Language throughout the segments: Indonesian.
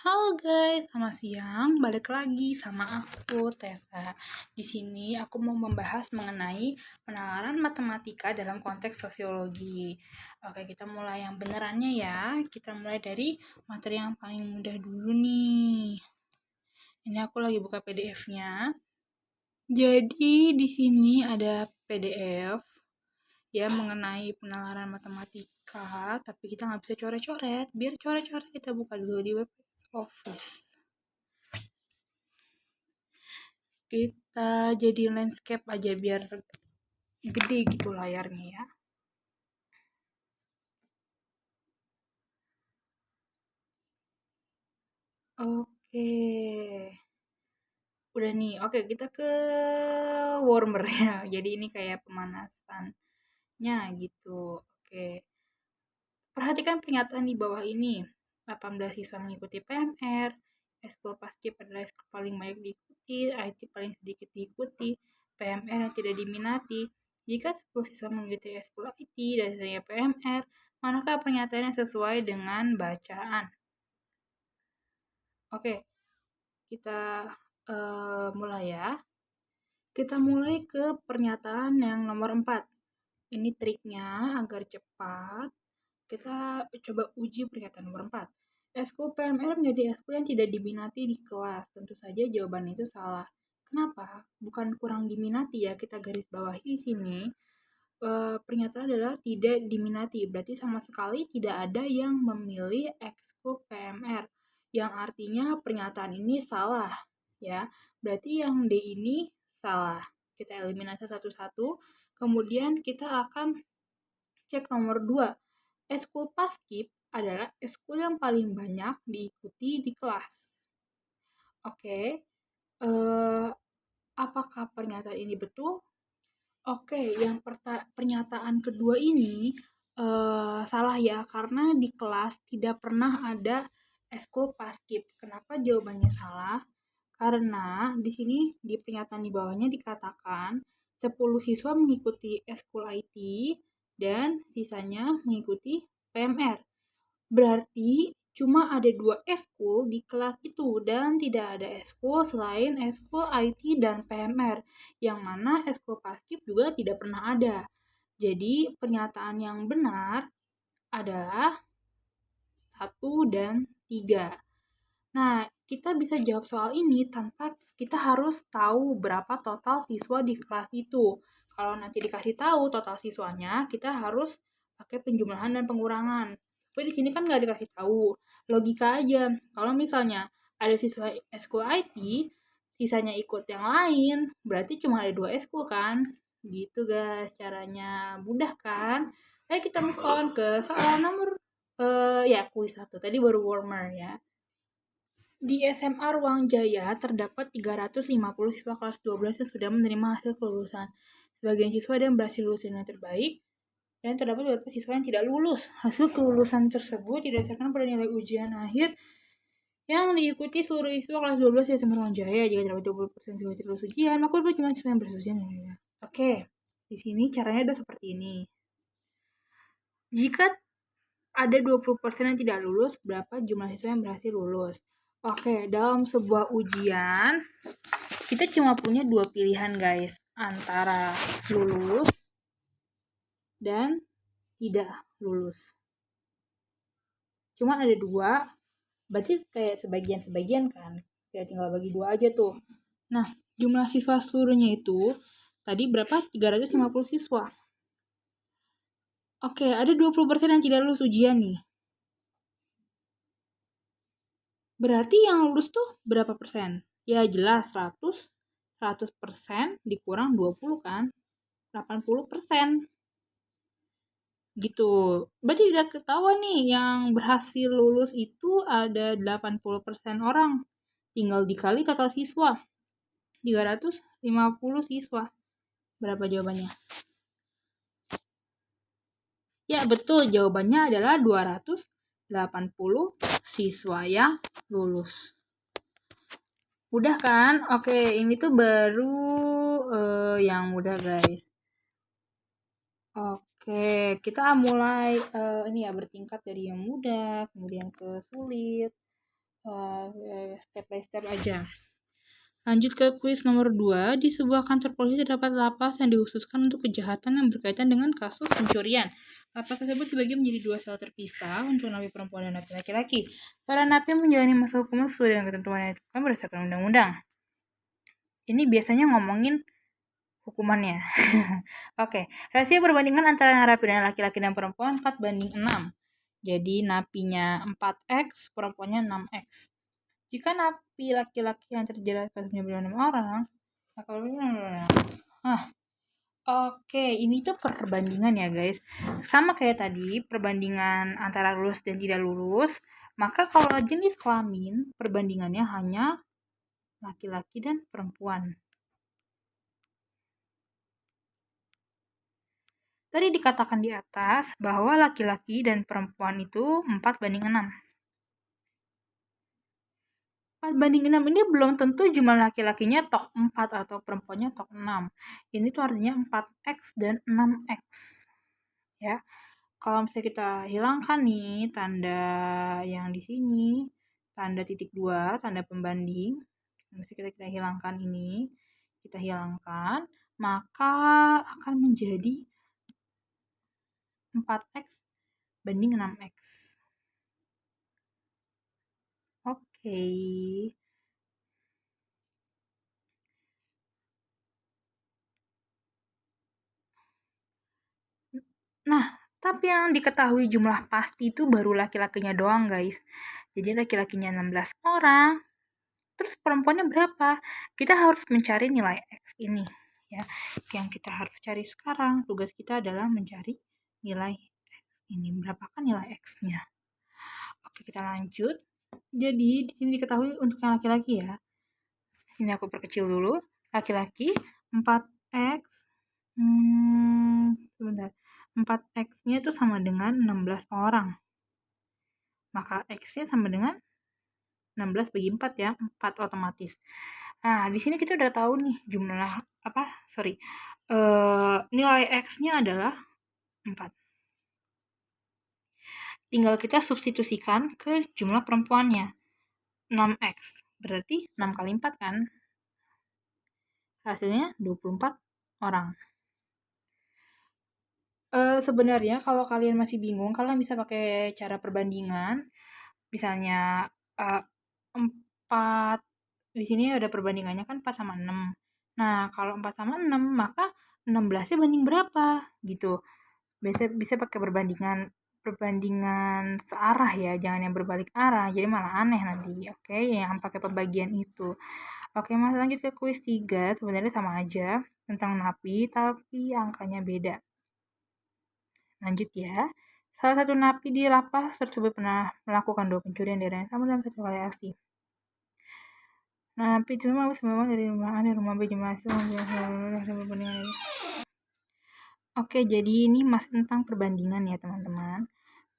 Halo guys, selamat siang. Balik lagi sama aku, Tessa. Di sini aku mau membahas mengenai penalaran matematika dalam konteks sosiologi. Oke, kita mulai yang benerannya ya. Kita mulai dari materi yang paling mudah dulu nih. Ini aku lagi buka PDF-nya. Jadi di sini ada PDF ya mengenai penalaran matematika, tapi kita nggak bisa coret-coret. Biar coret-coret kita buka dulu di web Office. Kita jadi landscape aja biar gede gitu layarnya ya. Oke. Udah nih. Oke, kita ke warmer ya. Jadi ini kayak pemanasannya gitu. Oke. Perhatikan pernyataan di bawah ini. 18 siswa mengikuti PMR, eskul paskib adalah eskul paling banyak diikuti, IT paling sedikit diikuti, PMR yang tidak diminati. Jika 10 siswa mengikuti eskul IT dan sisanya PMR, manakah pernyataan yang sesuai dengan bacaan? Oke, kita mulai ya. Kita mulai ke pernyataan yang nomor 4. Ini triknya agar cepat. Kita coba uji pernyataan nomor 4. Eskul PMR menjadi eskul yang tidak diminati di kelas. Tentu saja jawaban itu salah. Kenapa? Bukan kurang diminati ya, kita garis bawahi di sini. Pernyataan adalah tidak diminati. Berarti sama sekali tidak ada yang memilih ekskul PMR. Yang artinya pernyataan ini salah ya. Berarti yang D ini salah. Kita eliminasi satu-satu. Kemudian kita akan cek nomor 2. Eskul paskib adalah eskul yang paling banyak diikuti di kelas. Oke, apakah pernyataan ini betul? Oke, yang pernyataan kedua ini salah ya, karena di kelas tidak pernah ada eskul paskib. Kenapa jawabannya salah? Karena di sini di pernyataan di bawahnya dikatakan 10 siswa mengikuti eskul IT dan sisanya mengikuti PMR. Berarti cuma ada 2 eskul di kelas itu dan tidak ada eskul selain eskul IT dan PMR, yang mana eskul paskib juga tidak pernah ada. Jadi pernyataan yang benar adalah 1 dan 3. Nah, kita bisa jawab soal ini tanpa kita harus tahu berapa total siswa di kelas itu. Kalau nanti dikasih tahu total siswanya, kita harus pakai penjumlahan dan pengurangan. Tapi di sini kan nggak dikasih tahu. Logika aja. Kalau misalnya ada siswa eskul IT, sisanya ikut yang lain, berarti cuma ada 2 eskul kan? Gitu guys, caranya mudah kan? Ayo kita move on ke soal nomor ya kuis 1. Tadi baru warmer ya. Di SMA Ruang Jaya terdapat 350 siswa kelas 12 yang sudah menerima hasil kelulusan. Sebagian siswa ada yang berhasil lulus dengan terbaik, dan terdapat beberapa siswa yang tidak lulus. Hasil kelulusan tersebut didasarkan pada nilai ujian akhir yang diikuti seluruh siswa kelas 12 di SMA Ruang Jaya. Jika terdapat 20% siswa tidak lulus ujian, maka cuma siswa yang berhasil ujian. Oke, di sini caranya ada seperti ini. Jika ada 20% yang tidak lulus, berapa jumlah siswa yang berhasil lulus? Oke, dalam sebuah ujian, kita cuma punya 2 pilihan guys, antara lulus dan tidak lulus. Cuma ada 2, berarti kayak sebagian-sebagian kan, ya tinggal bagi 2 aja tuh. Nah, jumlah siswa seluruhnya itu tadi berapa? 350 siswa. Oke, ada 20% yang tidak lulus ujian nih. Berarti yang lulus tuh berapa persen? Ya jelas 100% dikurang 20 kan? 80%. Gitu. Berarti udah ketahuan nih yang berhasil lulus itu ada 80% orang. Tinggal dikali total siswa. 350 siswa. Berapa jawabannya? Ya betul, jawabannya adalah 280 siswa yang lulus. Udah kan? Oke, ini tuh baru yang mudah guys. Oke, kita mulai ini ya bertingkat dari yang mudah, kemudian ke sulit. step by step aja. Lanjut ke kuis nomor 2. Di sebuah kantor polisi terdapat lapas yang dikhususkan untuk kejahatan yang berkaitan dengan kasus pencurian. Lapas tersebut dibagi menjadi 2 sel terpisah untuk napi perempuan dan napi laki-laki. Para napi menjalani masa hukuman sesuai dengan ketentuan yang ditetapkan berdasarkan undang-undang. Ini biasanya ngomongin hukumannya. Oke, rasio perbandingan antara napi dan laki-laki dan perempuan 4:6. Jadi napinya 4x, perempuannya 6x. Jika napi laki-laki yang terjerat kasusnya berdua 6 orang, maka oke, ini tuh perbandingan ya guys. Sama kayak tadi, perbandingan antara lulus dan tidak lulus. Maka kalau jenis kelamin, perbandingannya hanya laki-laki dan perempuan. Tadi dikatakan di atas bahwa laki-laki dan perempuan itu 4:6. 4:6 ini belum tentu jumlah laki-lakinya tok 4 atau perempuannya tok 6. Ini tuh artinya 4x dan 6x. Ya. Kalau misalnya kita hilangkan nih tanda yang di sini, tanda titik 2, tanda pembanding, misalnya kita hilangkan ini, kita hilangkan, maka akan menjadi 4x banding 6x. Oke. Nah, tapi yang diketahui jumlah pasti itu baru laki-lakinya doang, guys. Jadi laki-lakinya 16 orang. Terus perempuannya berapa? Kita harus mencari nilai X ini, ya. Yang kita harus cari sekarang, tugas kita adalah mencari nilai X ini. Berapakah nilai X-nya? Oke, kita lanjut. Jadi, di sini diketahui untuk yang laki-laki ya. Ini aku perkecil dulu. Laki-laki 4x. Sebentar. 4x-nya itu sama dengan 16 orang. Maka x-nya sama dengan 16 bagi 4 ya, 4 otomatis. Nah, di sini kita udah tahu nih jumlah nilai x-nya adalah 4. Tinggal kita substitusikan ke jumlah perempuannya. 6x. Berarti 6 kali 4 kan? Hasilnya 24 orang. Sebenarnya kalau kalian masih bingung, kalian bisa pakai cara perbandingan. Misalnya 4 di sini ada perbandingannya kan 4 sama 6. Nah, kalau 4 sama 6, maka 16-nya banding berapa? Gitu. Bisa pakai perbandingan searah ya, jangan yang berbalik arah. Jadi malah aneh nanti. Oke, yang pakai pembagian itu. Oke, Mas, lanjut ke kuis 3. Sebenarnya sama aja tentang napi, tapi angkanya beda. Lanjut ya. Salah satu napi di lapas tersebut pernah melakukan 2 pencurian di area yang sama dalam 1 kali aksi. Napi cuma memang dari rumah A dan rumah B jumlah hasil perbandingan ini. Oke, jadi ini masih tentang perbandingan ya teman-teman.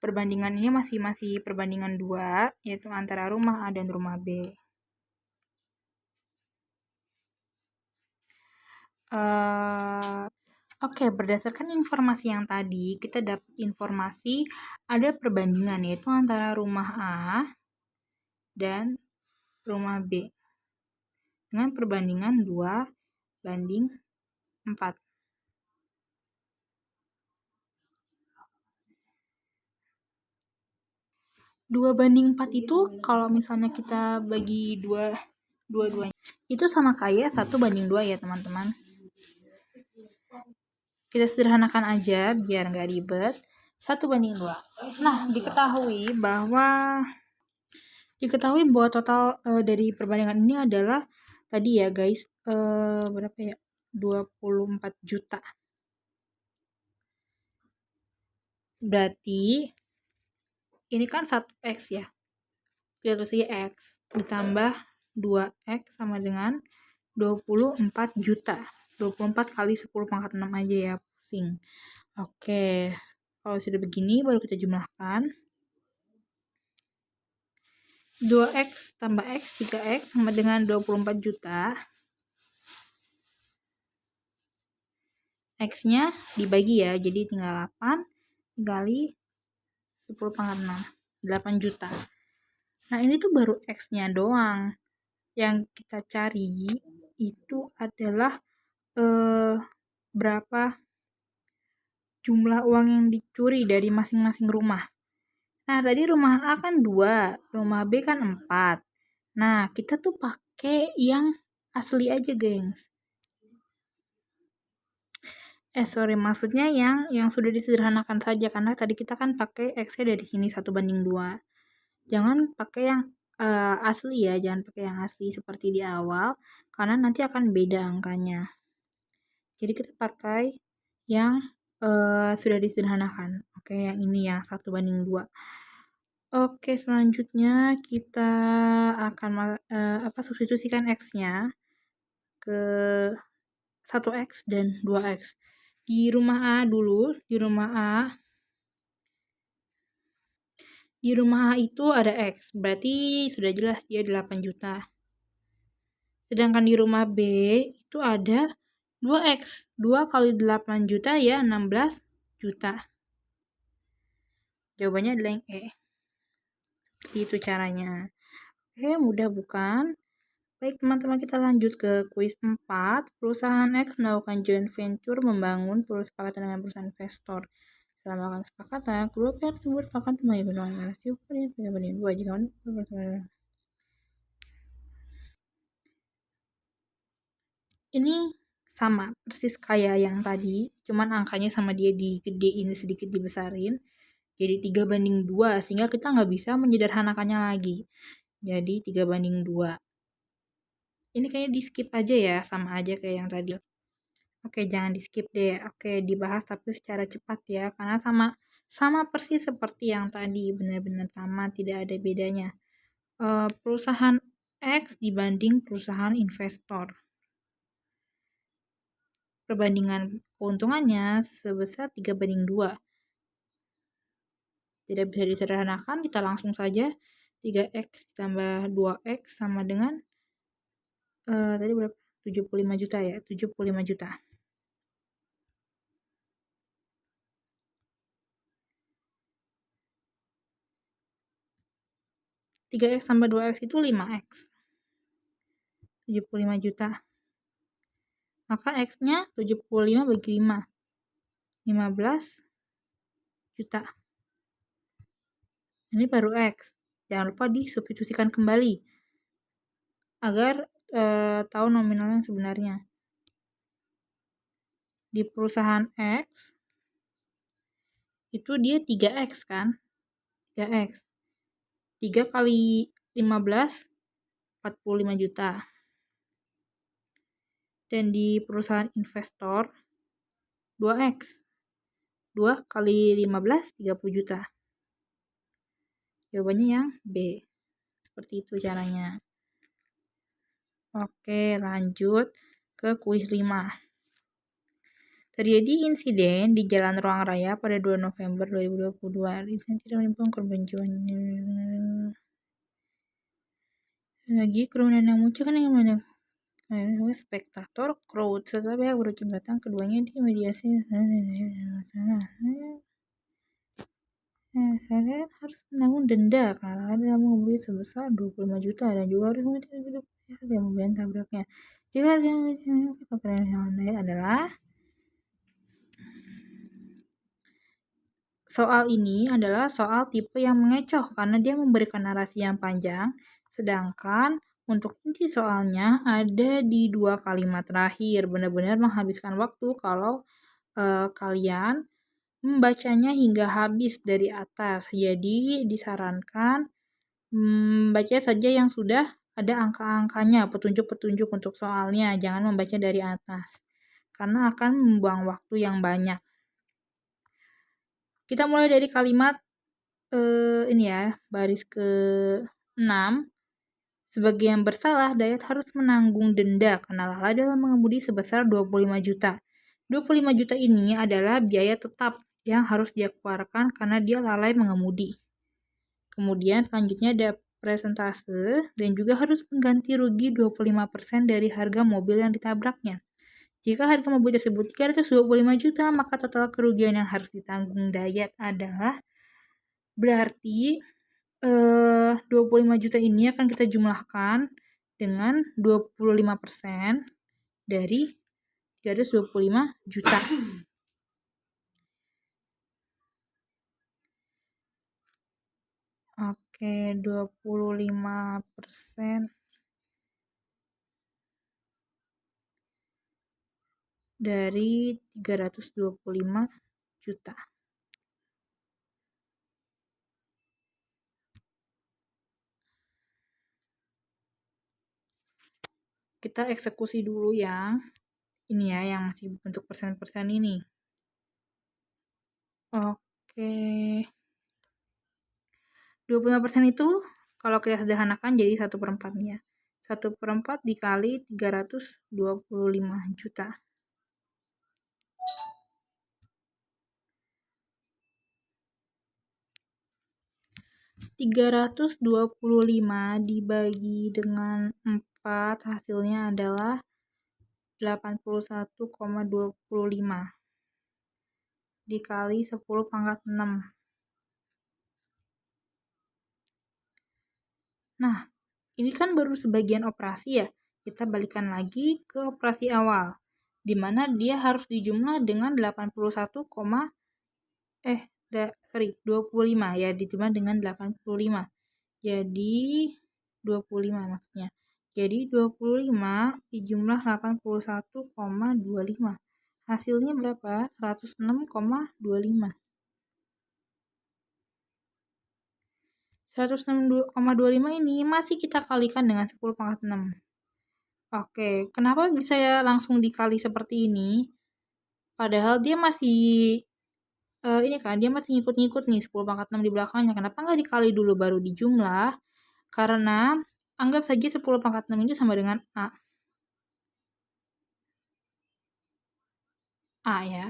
Perbandingan ini masih perbandingan 2, yaitu antara rumah A dan rumah B. Oke, berdasarkan informasi yang tadi, kita dapat informasi ada perbandingan yaitu antara rumah A dan rumah B dengan perbandingan 2:4. 2:4 itu kalau misalnya kita bagi dua-duanya itu sama kayak 1:2 ya teman-teman. Kita sederhanakan aja biar nggak ribet. 1:2. Nah, diketahui bahwa total dari perbandingan ini adalah tadi ya guys, berapa ya? 24 juta. Berarti ini kan 1x ya. Kita tulis saja x ditambah 2x sama dengan 24 juta. 24 kali 10 pangkat 6 aja ya, pusing. Oke, kalau sudah begini baru kita jumlahkan. 2x tambah x 3x sama dengan 24 juta. X-nya dibagi ya, jadi tinggal 8 kali 10 pangkat 6. 8 juta. Nah, ini tuh baru X-nya doang. Yang kita cari itu adalah berapa jumlah uang yang dicuri dari masing-masing rumah. Nah, tadi rumah A kan 2, rumah B kan 4. Nah, kita tuh pakai yang asli aja, gengs. Sorry, maksudnya yang sudah disederhanakan saja, karena tadi kita kan pakai X-nya dari sini 1:2. Jangan pakai yang asli ya, jangan pakai yang asli seperti di awal, karena nanti akan beda angkanya. Jadi kita pakai yang sudah disederhanakan. Oke, yang ini ya 1:2. Oke, selanjutnya kita akan substitusikan X-nya ke 1X dan 2X. Di rumah A dulu, di rumah A itu ada X, berarti sudah jelas dia 8 juta. Sedangkan di rumah B itu ada 2X. 2 kali 8 juta ya 16 juta. Jawabannya adalah yang E. Seperti itu caranya. Oke, mudah bukan? Baik teman-teman, kita lanjut ke kuis 4. Perusahaan X melakukan joint venture membangun kesepakatan dengan perusahaan investor. Setelah melakukan kesepakatan, kedua pihak tersebut akan kembali berlakukan rasio 3:2 jika ini sama persis kayak yang tadi, cuman angkanya sama dia digedein sedikit, dibesarin jadi 3:2, sehingga kita nggak bisa menyederhanakannya lagi jadi 3:2. Ini kayaknya di skip aja ya, sama aja kayak yang tadi. Oke, jangan di skip deh. Oke, dibahas tapi secara cepat ya, karena sama persis seperti yang tadi, benar-benar sama, tidak ada bedanya. Perusahaan X dibanding perusahaan investor. Perbandingan keuntungannya sebesar 3:2. Tidak bisa disederhanakan, kita langsung saja 3X ditambah 2X sama dengan tadi berapa? 75 juta ya, 75 juta. 3X tambah 2X itu 5X. 75 juta. Maka X-nya 75 bagi 5. 15 juta. Ini baru X. Jangan lupa disubstitusikan kembali agar tahu nominal yang sebenarnya. Di perusahaan X itu dia 3X kan? 3X. 3 kali 15 45 juta. Dan di perusahaan investor 2X. 2 kali 15 30 juta. Jawabannya yang B. Seperti itu caranya. Oke, lanjut ke kuis 5. Terjadi insiden di Jalan Ruang Raya pada 2 November 2022. Insiden tidak menimbulkan korban jiwa. Lagi kerumunan yang muncul kan yang banyak spektator, crowd, setelah pihak berujung datang, keduanya di mediasi. Kalian harus menanggung denda karena dalam mengemudi sebesar 25 juta dan juga harus mengikuti hidup pihak yang membayar tabraknya. Jika harga yang lain adalah soal ini adalah soal tipe yang mengecoh karena dia memberikan narasi yang panjang, sedangkan untuk inti soalnya ada di 2 kalimat terakhir. Benar-benar menghabiskan waktu kalau kalian membacanya hingga habis dari atas. Jadi disarankan baca saja yang sudah ada angka-angkanya, petunjuk-petunjuk untuk soalnya. Jangan membaca dari atas, karena akan membuang waktu yang banyak. Kita mulai dari kalimat ini ya, baris ke-6. Sebagai yang bersalah, Dayat harus menanggung denda karena lalai dalam mengemudi sebesar 25 juta. 25 juta ini adalah biaya tetap yang harus dia keluarkan karena dia lalai mengemudi. Kemudian selanjutnya ada presentase dan juga harus mengganti rugi 25% dari harga mobil yang ditabraknya. Jika harga mobil tersebut 325 juta, maka total kerugian yang harus ditanggung Dayat adalah berarti 25 juta ini akan kita jumlahkan dengan 25% dari 325 juta. Oke, 25% dari 325 juta. Kita eksekusi dulu yang ini ya, yang masih bentuk persen-persen ini. Oke. 25% itu kalau kita sederhanakan jadi 1/4-nya. 1/4 dikali 325 juta. 325 dibagi dengan 4 hasilnya adalah 81,25 dikali 10⁻6. Nah, ini kan baru sebagian operasi ya. Kita balikan lagi ke operasi awal, di mana dia harus dijumlah dengan 25 ya, dijumlah dengan 85. Jadi 25 maksudnya. Jadi 25 dijumlah 81,25. Hasilnya berapa? 106,25. 106,25 ini masih kita kalikan dengan 10⁻6. Oke, kenapa bisa ya langsung dikali seperti ini? Padahal dia masih ini kan, dia masih ngikut-ngikut nih 10⁻6 di belakangnya. Kenapa nggak dikali dulu baru dijumlah? Karena anggap saja 10⁻6 itu sama dengan A. A ya.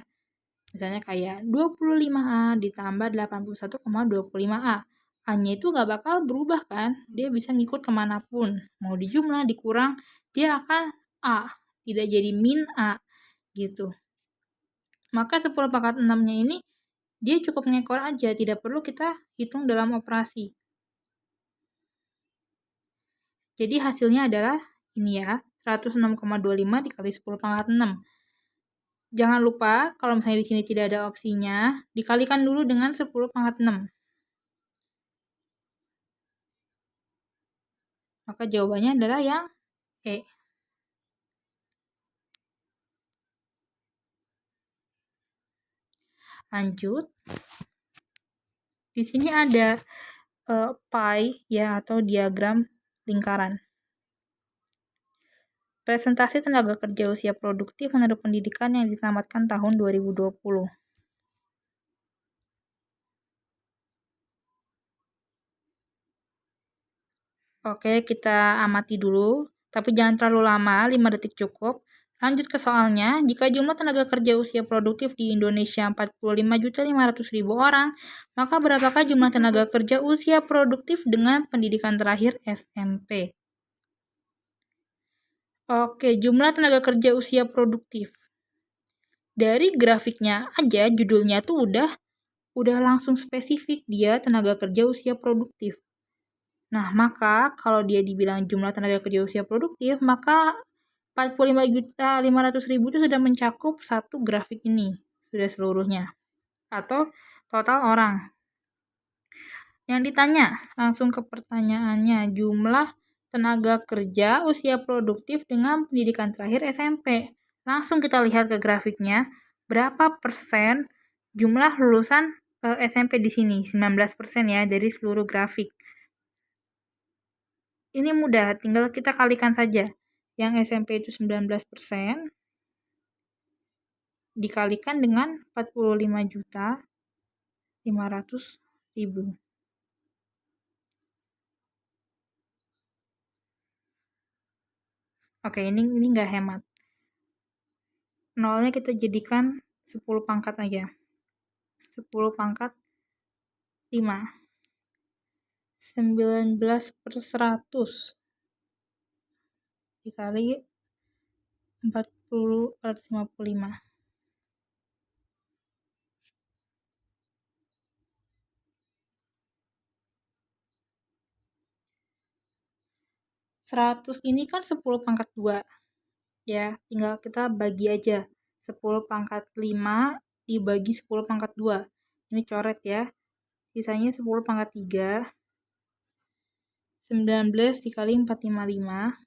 Misalnya kayak 25A ditambah 81,25A. A-nya itu nggak bakal berubah kan, dia bisa ngikut kemanapun. Mau dijumlah, dikurang, dia akan A, tidak jadi min A, gitu. Maka 10/6-nya ini, dia cukup ngekor aja, tidak perlu kita hitung dalam operasi. Jadi hasilnya adalah ini ya, 106,25 dikali 10⁻6. Jangan lupa, kalau misalnya di sini tidak ada opsinya, dikalikan dulu dengan 10⁻6. Maka jawabannya adalah yang E. Lanjut. Di sini ada pie ya, atau diagram lingkaran. Presentasi tenaga kerja usia produktif menurut pendidikan yang ditamatkan tahun 2020. Oke, kita amati dulu, tapi jangan terlalu lama, 5 detik cukup. Lanjut ke soalnya, jika jumlah tenaga kerja usia produktif di Indonesia 45.500.000 orang, maka berapakah jumlah tenaga kerja usia produktif dengan pendidikan terakhir SMP? Oke, jumlah tenaga kerja usia produktif. Dari grafiknya aja, judulnya tuh udah langsung spesifik, dia tenaga kerja usia produktif. Nah, maka kalau dia dibilang jumlah tenaga kerja usia produktif, maka 45.500.000 itu sudah mencakup satu grafik ini, sudah seluruhnya. Atau total orang. Yang ditanya, langsung ke pertanyaannya, jumlah tenaga kerja usia produktif dengan pendidikan terakhir SMP. Langsung kita lihat ke grafiknya, berapa persen jumlah lulusan SMP di sini, 19% ya, dari seluruh grafik. Ini mudah, tinggal kita kalikan saja. Yang SMP itu 19%, dikalikan dengan 45.500.000. Oke, ini nggak hemat. Nolnya kita jadikan 10 pangkat aja. 10 pangkat 5. 19/100 dikali 455. 100 ini kan 10 pangkat 2. Ya, tinggal kita bagi aja. 10 pangkat 5 dibagi 10 pangkat 2. Ini coret ya. Sisanya 10 pangkat 3. 19 dikali 455.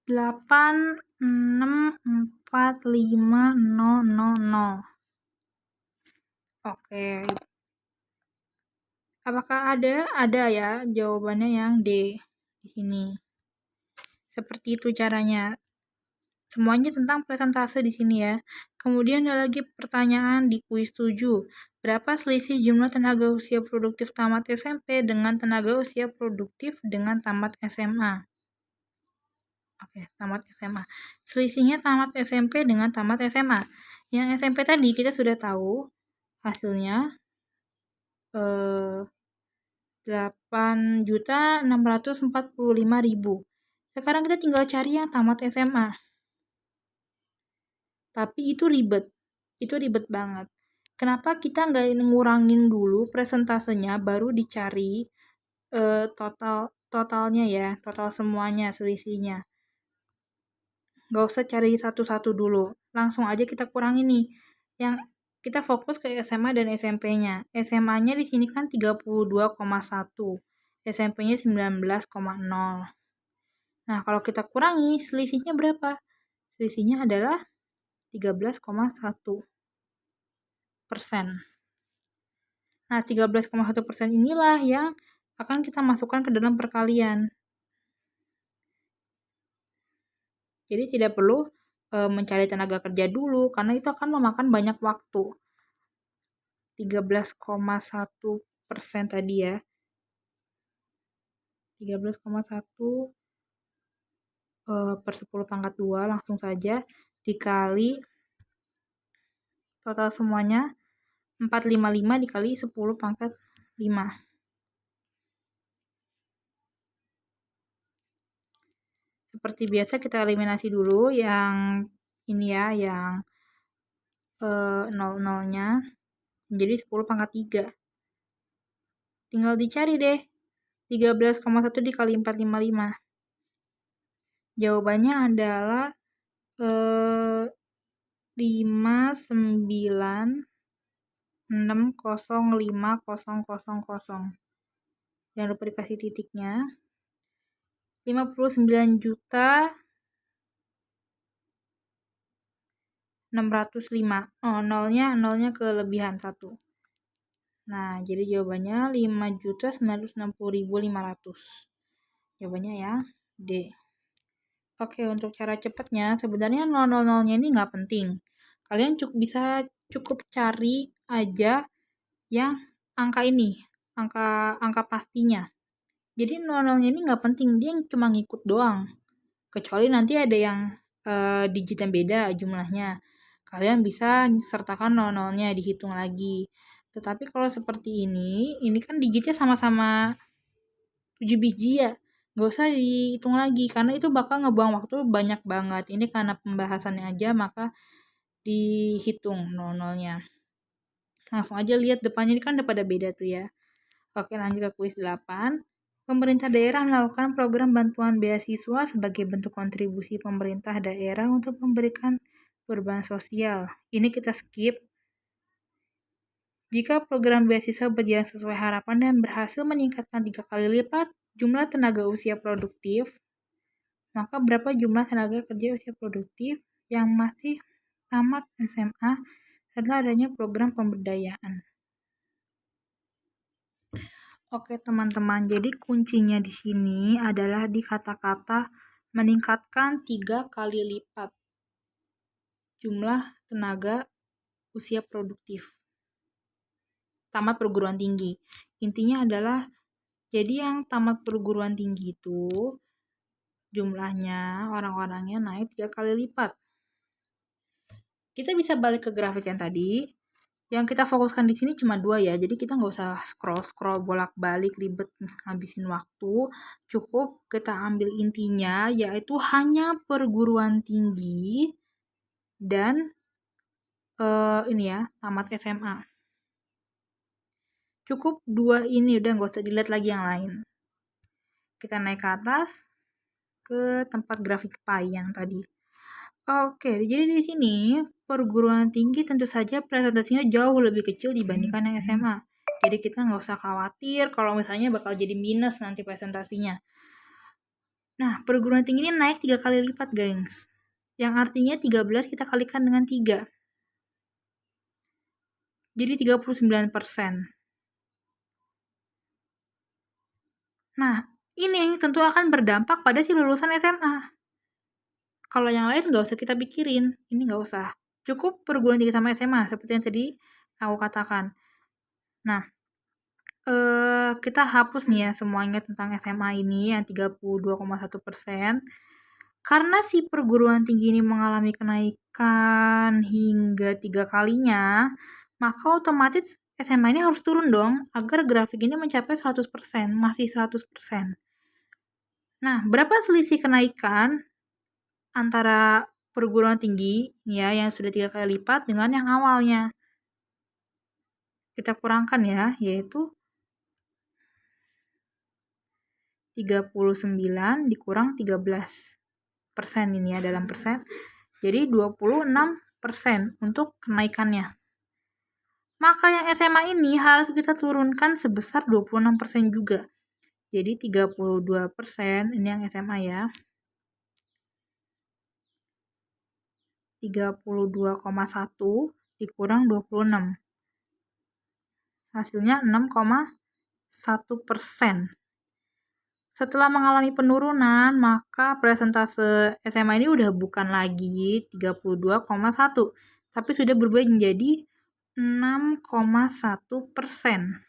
8645000. Oke. Apakah ada? Ada ya, jawabannya yang D di sini. Seperti itu caranya. Semuanya tentang presentase di sini ya. Kemudian ada lagi pertanyaan di kuis 7. Berapa selisih jumlah tenaga usia produktif tamat SMP dengan tenaga usia produktif dengan tamat SMA? Oke, tamat SMA. Selisihnya tamat SMP dengan tamat SMA. Yang SMP tadi kita sudah tahu hasilnya 8.645.000. Sekarang kita tinggal cari yang tamat SMA. Tapi itu ribet banget. Kenapa kita nggak ngurangin dulu presentasenya baru dicari totalnya ya, total semuanya selisihnya. Nggak usah cari satu-satu dulu, langsung aja kita kurangin nih. Yang kita fokus ke SMA dan SMP-nya. SMA-nya di sini kan 32,1, SMP-nya 19,0. Nah, kalau kita kurangi, selisihnya berapa? Selisihnya adalah 13,1%. Nah, 13,1% inilah yang akan kita masukkan ke dalam perkalian. Jadi tidak perlu mencari tenaga kerja dulu, karena itu akan memakan banyak waktu. 13,1% tadi ya. 13,1 per 10 pangkat 2 langsung saja dikali total semuanya 455 dikali 10 pangkat 5. Seperti biasa kita eliminasi dulu yang ini ya, yang 00-nya menjadi 10 pangkat 3. Tinggal dicari deh 13,1 dikali 455. Jawabannya adalah 59605000. Jangan lupa dikasih titiknya. 59.605. Oh, nolnya kelebihan 1. Nah, jadi jawabannya 5.960.500. Jawabannya ya D. Oke, untuk cara cepatnya sebenarnya 000-nya ini nggak penting. Kalian bisa cukup cari aja yang angka ini, angka pastinya. Jadi 000-nya ini nggak penting, dia cuma ngikut doang. Kecuali nanti ada yang digit yang beda jumlahnya. Kalian bisa sertakan 00-nya, dihitung lagi. Tetapi kalau seperti ini kan digitnya sama-sama 7 biji ya. Nggak usah dihitung lagi, karena itu bakal ngebuang waktu banyak banget. Ini karena pembahasannya aja, maka dihitung 00-nya. Langsung aja lihat depannya ini kan udah pada beda tuh ya. Oke, lanjut ke kuis 8. Pemerintah daerah melakukan program bantuan beasiswa sebagai bentuk kontribusi pemerintah daerah untuk memberikan perubahan sosial. Ini kita skip. Jika program beasiswa berjalan sesuai harapan dan berhasil meningkatkan 3 kali lipat jumlah tenaga usia produktif, maka berapa jumlah tenaga kerja usia produktif yang masih tamat SMA setelah adanya program pemberdayaan? Oke teman-teman, jadi kuncinya di sini adalah di kata-kata meningkatkan 3 kali lipat jumlah tenaga usia produktif tamat perguruan tinggi. Intinya adalah jadi yang tamat perguruan tinggi itu jumlahnya orang-orangnya naik 3 kali lipat. Kita bisa balik ke grafik yang tadi. Yang kita fokuskan di sini cuma 2 ya, jadi kita nggak usah scroll bolak-balik ribet ngabisin waktu. Cukup kita ambil intinya, yaitu hanya perguruan tinggi dan ini ya, tamat SMA. Cukup 2 ini, udah nggak usah dilihat lagi yang lain. Kita naik ke atas ke tempat grafik pie yang tadi. Oke, jadi di sini perguruan tinggi tentu saja presentasinya jauh lebih kecil dibandingkan yang SMA. Jadi kita nggak usah khawatir kalau misalnya bakal jadi minus nanti presentasinya. Nah, perguruan tinggi ini naik 3 kali lipat, gengs. Yang artinya 13 kita kalikan dengan 3. Jadi 39%. Nah, ini tentu akan berdampak pada si lulusan SMA. Kalau yang lain nggak usah kita pikirin, ini nggak usah. Cukup perguruan tinggi sama SMA, seperti yang tadi aku katakan. Nah, kita hapus nih ya semuanya tentang SMA ini yang 32,1%. Karena si perguruan tinggi ini mengalami kenaikan hingga 3 kalinya, maka otomatis SMA ini harus turun dong, agar grafik ini mencapai 100%, masih 100%. Nah, berapa selisih kenaikan antara perguruan tinggi ya yang sudah 3 kali lipat dengan yang awalnya? Kita kurangkan ya, yaitu 39 dikurang 13% ini ya dalam persen. Jadi 26% untuk kenaikannya. Maka yang SMA ini harus kita turunkan sebesar 26% juga. Jadi 32% ini yang SMA ya. 32,1 dikurang 26. Hasilnya 6,1%. Setelah mengalami penurunan, maka persentase SMA ini udah bukan lagi 32,1, tapi sudah berubah menjadi 6,1%.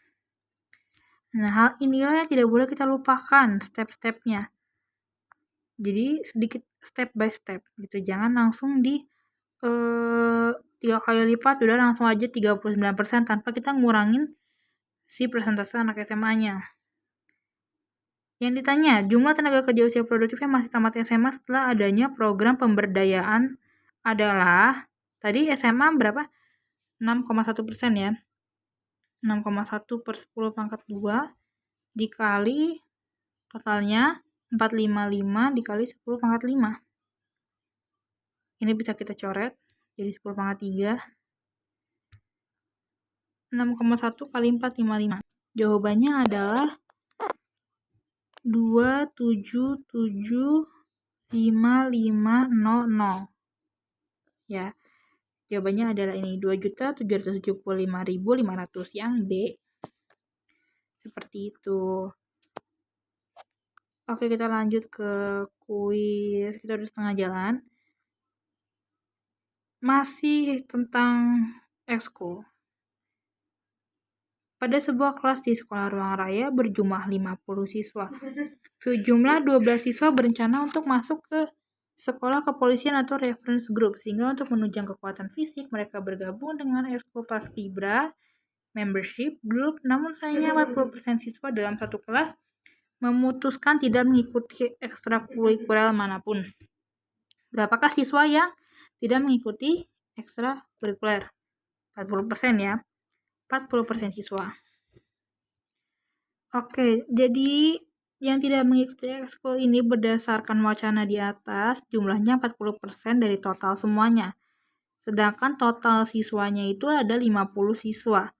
Nah, hal inilah yang tidak boleh kita lupakan step-stepnya. Jadi sedikit step by step gitu. Jangan langsung di 3 kali lipat udah langsung aja 39% tanpa kita ngurangin si persentase anak SMA-nya. Yang ditanya, jumlah tenaga kerja usia produktif yang masih tamat SMA setelah adanya program pemberdayaan adalah, tadi SMA berapa? 6,1% ya. 6,1 per 10 pangkat 2 dikali totalnya 455 dikali 10 pangkat 5. Ini bisa kita coret jadi 10 pangkat 3. 6,1 kali 455. Jawabannya adalah 2775500. Ya. Jawabannya adalah ini 2.775.500 yang B. Seperti itu. Oke, kita lanjut ke kuis. Kita udah setengah jalan. Masih tentang ekskul. Pada sebuah kelas di sekolah ruang raya berjumlah 50 siswa. Sejumlah 12 siswa berencana untuk masuk ke sekolah kepolisian atau reference group, sehingga untuk menunjang kekuatan fisik mereka bergabung dengan ekskul paskibra membership group. Namun sayangnya 40% siswa dalam satu kelas memutuskan tidak mengikuti ekstrakurikuler manapun. Berapakah siswa yang tidak mengikuti ekstrakurikuler? 40% ya. 40% siswa. Oke, jadi yang tidak mengikuti ekskul ini berdasarkan wacana di atas, jumlahnya 40% dari total semuanya. Sedangkan total siswanya itu ada 50 siswa.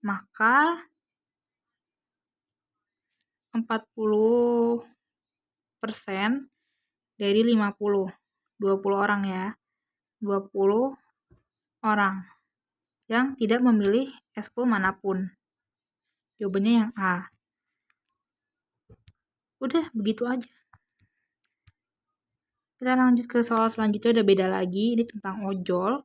Maka 40% dari 50. 20 orang ya. 20 orang yang tidak memilih ekskul manapun. Jawabannya yang A. Udah, begitu aja. Kita lanjut ke soal selanjutnya, udah beda lagi. Ini tentang ojol.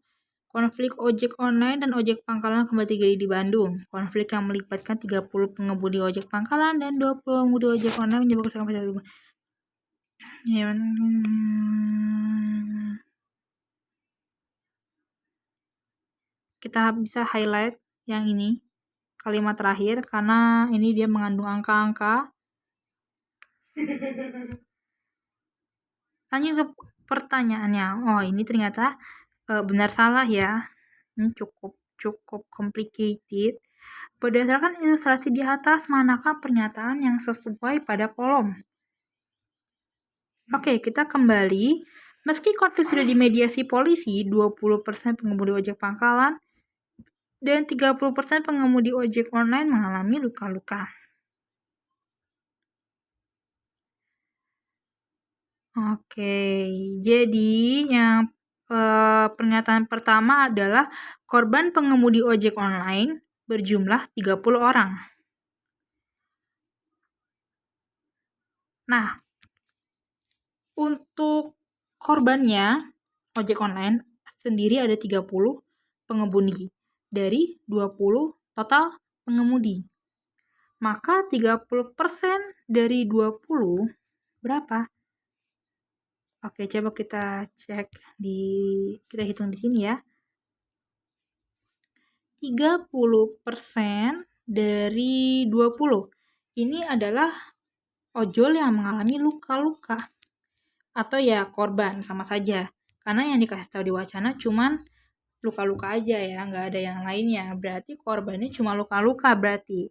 Konflik ojek online dan ojek pangkalan kembali terjadi di Bandung. Konflik yang melibatkan 30 pengemudi ojek pangkalan dan 20 pengemudi ojek online menyebabkan kesamaan. Kita bisa highlight yang ini, kalimat terakhir, karena ini dia mengandung angka-angka. Lanjut ke pertanyaannya. Oh, ini ternyata benar salah ya. Ini cukup complicated. Berdasarkan ilustrasi di atas, manakah pernyataan yang sesuai pada kolom? Oke, kita kembali. Meski konflik sudah dimediasi polisi, 20% pengemudi ojek pangkalan dan 30% pengemudi ojek online mengalami luka-luka. Oke, jadi yang pernyataan pertama adalah korban pengemudi ojek online berjumlah 30 orang. Nah, untuk korbannya ojek online sendiri ada 30 pengemudi dari 20 total pengemudi. Maka 30% dari 20 berapa? Oke, coba kita cek kita hitung di sini ya. 30% dari 20. Ini adalah ojol yang mengalami luka-luka. Atau ya korban, sama saja. Karena yang dikasih tahu di wacana cuman luka-luka aja ya, nggak ada yang lainnya. Berarti korbannya cuma luka-luka berarti.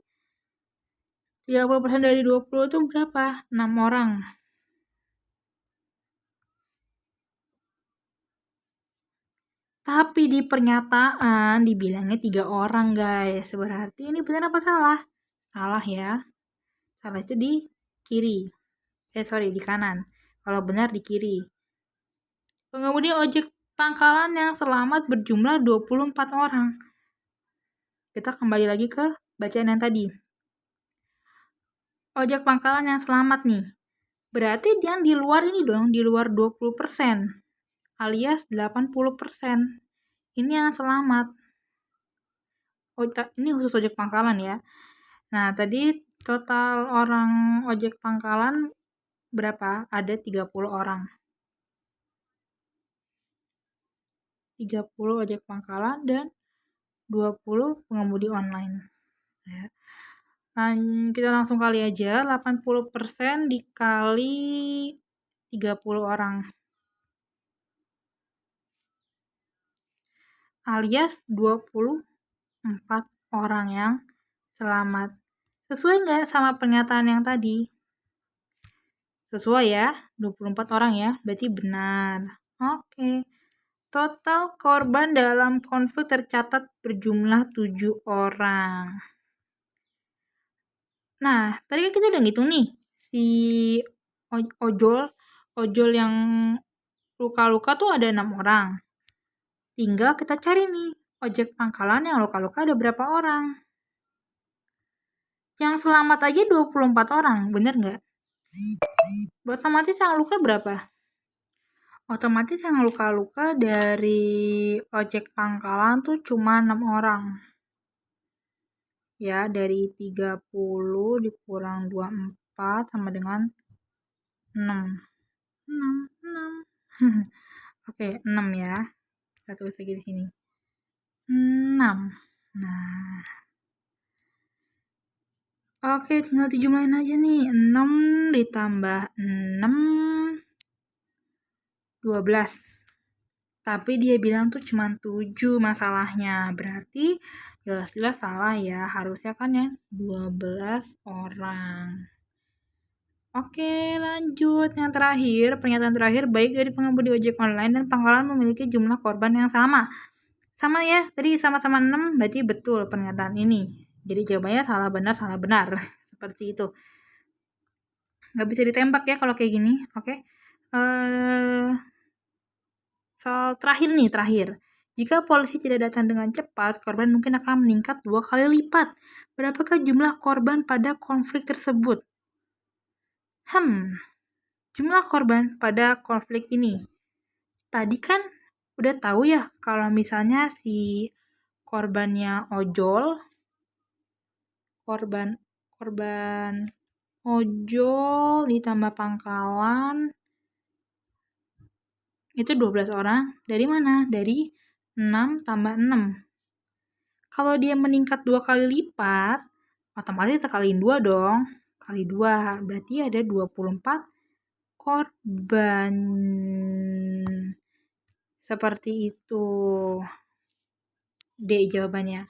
30% dari 20 itu berapa? 6 orang. Tapi di pernyataan dibilangnya 3 orang guys. Berarti ini benar apa salah? Salah ya. Salah itu di kiri. Di kanan. Kalau benar di kiri. Pengemudi ojek pangkalan yang selamat berjumlah 24 orang. Kita kembali lagi ke bacaan yang tadi. Ojek pangkalan yang selamat nih. Berarti yang di luar ini dong, di luar 20%. Alias 80%. Ini yang selamat. Ini khusus ojek pangkalan ya. Nah, tadi total orang ojek pangkalan berapa? Ada 30 orang. 30 ojek pangkalan dan 20 pengemudi online. Ya. Nah, kita langsung kali aja, 80% dikali 30 orang. Alias 24 orang yang selamat. Sesuai nggak sama pernyataan yang tadi? Sesuai ya, 24 orang ya, berarti benar. Oke. Total korban dalam konflik tercatat berjumlah 7 orang. Nah, tadi kan kita udah ngitung nih, si ojol yang luka-luka tuh ada 6 orang. Tinggal kita cari nih, ojek pangkalan yang luka-luka ada berapa orang. Yang selamat aja 24 orang, bener nggak? Otomatis yang luka berapa? Otomatis yang luka-luka dari ojek pangkalan tuh cuma 6 orang. Ya, dari 30 dikurang 24 sama dengan 6. 6. Oke, 6 ya. Kita tulis lagi di sini. 6. Nah. Oke, tinggal dijumlahin aja nih. 6 ditambah 6, 12. Tapi dia bilang tuh cuma 7 masalahnya. Berarti jelas-jelas salah ya. Harusnya kan ya 12 orang. Oke, lanjut. Yang terakhir, pernyataan terakhir, baik dari pengemudi ojek online dan pangkalan memiliki jumlah korban yang sama. Sama ya, tadi sama-sama 6, berarti betul pernyataan ini. Jadi jawabannya salah benar. Seperti itu. Nggak bisa ditembak ya kalau kayak gini, oke. Soal terakhir. Jika polisi tidak datang dengan cepat, korban mungkin akan meningkat 2 kali lipat. Berapakah jumlah korban pada konflik tersebut? Jumlah korban pada konflik ini. Tadi kan udah tahu ya kalau misalnya si korban ojol ditambah pangkalan itu 12 orang. Dari mana? Dari 6 tambah 6. Kalau dia meningkat 2 kali lipat, otomatis kaliin 2 dong. Kali 2, berarti ada 24 korban. Seperti itu. D jawabannya.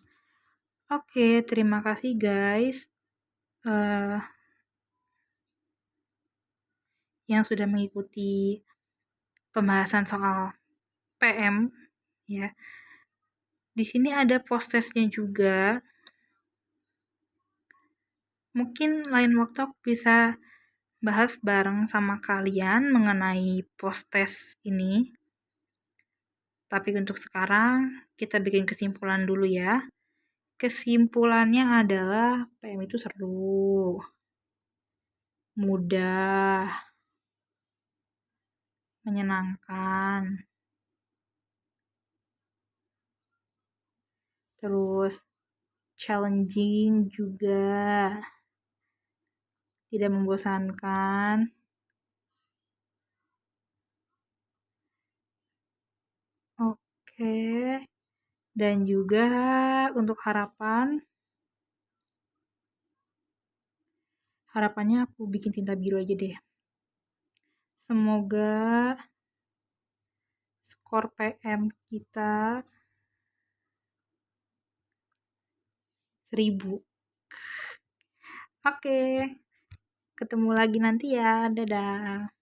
Oke, terima kasih guys yang sudah mengikuti pembahasan soal PM ya. Di sini ada post-testnya juga. Mungkin lain waktu aku bisa bahas bareng sama kalian mengenai post-test ini. Tapi untuk sekarang kita bikin kesimpulan dulu ya. Kesimpulannya adalah PM itu seru, mudah, menyenangkan, terus challenging juga, tidak membosankan. Oke, dan juga untuk harapannya aku bikin tinta biru aja deh. Semoga skor PM kita 1000. Oke, ketemu lagi nanti ya. Dadah.